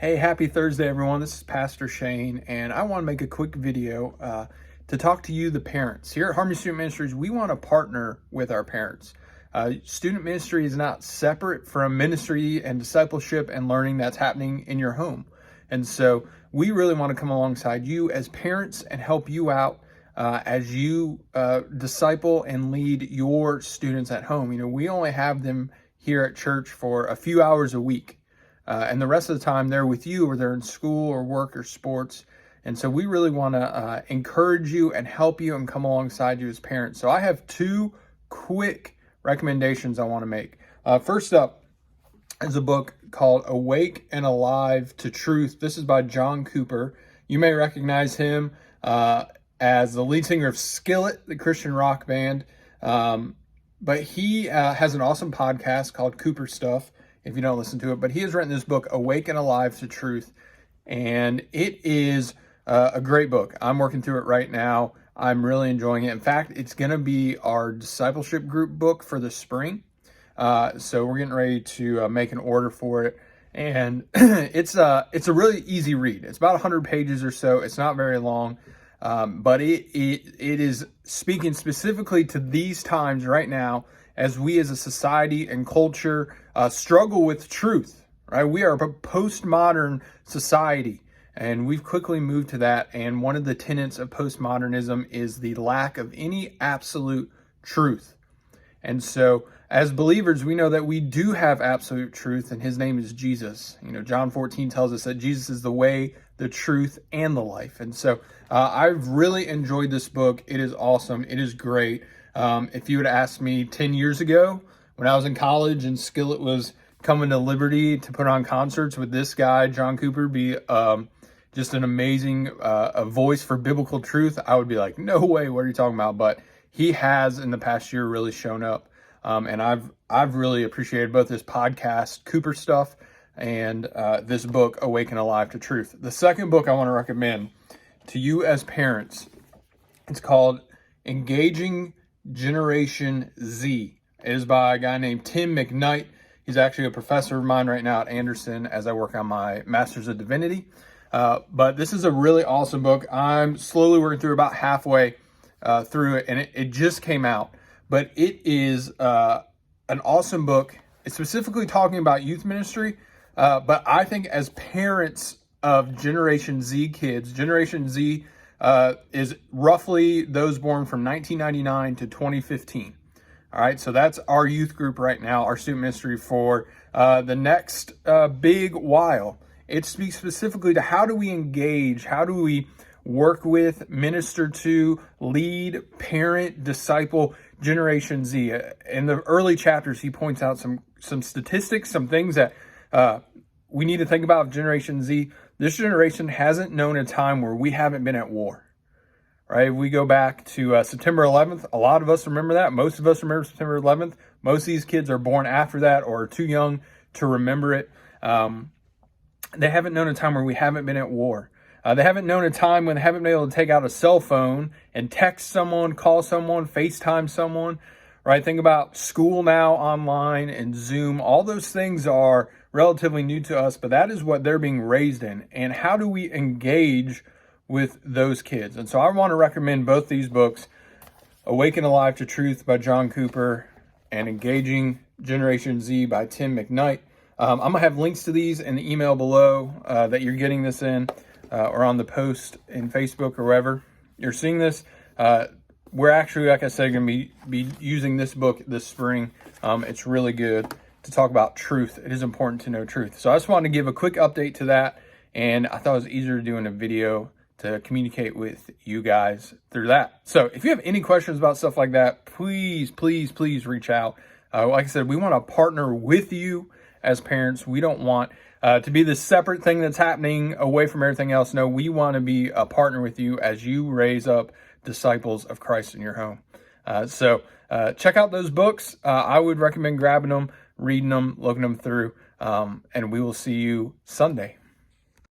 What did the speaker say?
Hey, happy Thursday, everyone. This is Pastor Shane, and I want to make a quick video to talk to you, the parents. Here at Harmony Student Ministries, we want to partner with our parents. Student ministry is not separate from ministry and discipleship and learning that's happening in your home. And so we really want to come alongside you as parents and help you out as you disciple and lead your students at home. You know, we only have them here at church for a few hours a week. And the rest of the time they're with you, or they're in school or work or sports. And so we really want to encourage you and help you and come alongside you as parents. So I have two quick recommendations I want to make. First up is a book called Awake and Alive to Truth. This is by John Cooper. You may recognize him as the lead singer of Skillet, the Christian rock band. But he has an awesome podcast called Cooper Stuff, if you don't listen to it. But he has written this book, Awake and Alive to Truth, and it is a great book. I'm working through it right now. I'm really enjoying it. In fact, it's going to be our discipleship group book for the spring. So we're getting ready to make an order for it. And it's a really easy read. It's about 100 pages or so. It's not very long. But it is speaking specifically to these times right now as we as a society and culture struggle with truth, right? We are a postmodern society, and we've quickly moved to that. And one of the tenets of postmodernism is the lack of any absolute truth. And so as believers, we know that we do have absolute truth, and his name is Jesus. You know, John 14 tells us that Jesus is the way, the truth, and the life. And so I've really enjoyed this book. It is awesome. It is great. If you had asked me 10 years ago when I was in college and Skillet was coming to Liberty to put on concerts, with this guy, John Cooper, be just an amazing a voice for biblical truth, I would be like, no way, what are you talking about? But he has in the past year really shown up. And I've really appreciated both this podcast, Cooper Stuff, and this book, Awake and Alive to Truth. The second book I want to recommend to you as parents, it's called Engaging Generation Z. It is by a guy named Tim McKnight. He's actually a professor of mine right now at Anderson as I work on my Master's of Divinity. But this is a really awesome book. I'm slowly working through about halfway through it, and it just came out. But it is an awesome book. It's specifically talking about youth ministry. But I think as parents of Generation Z kids, Generation Z is roughly those born from 1999 to 2015. All right, so that's our youth group right now, our student ministry for the next big while. It speaks specifically to how do we engage, how do we work with, minister to, lead, parent, disciple Generation Z. In the early chapters, he points out some statistics, some things that we need to think about Generation Z. This generation hasn't known a time where we haven't been at war, right? We go back to September 11th. A lot of us remember that. Most of us remember September 11th. Most of these kids are born after that or are too young to remember it. They haven't known a time where we haven't been at war. They haven't known a time when they haven't been able to take out a cell phone and text someone, call someone, FaceTime someone, right? Think about school now, online, and Zoom. All those things are relatively new to us, but that is what they're being raised in. And how do we engage with those kids? And so I want to recommend both these books, Awake and Alive to Truth by John Cooper and Engaging Generation Z by Tim McKnight. I'm going to have links to these in the email below that you're getting this in. Or on the post in Facebook or wherever you're seeing this. We're actually, like I said, going to be using this book this spring. It's really good to talk about truth. It is important to know truth. So I just wanted to give a quick update to that, and I thought it was easier to do in a video to communicate with you guys through that. So if you have any questions about stuff like that, please reach out. Like I said, we want to partner with you as parents. We don't want to be this separate thing that's happening away from everything else. No, we want to be a partner with you as you raise up disciples of Christ in your home. So check out those books. I would recommend grabbing them, reading them, looking them through, and we will see you Sunday.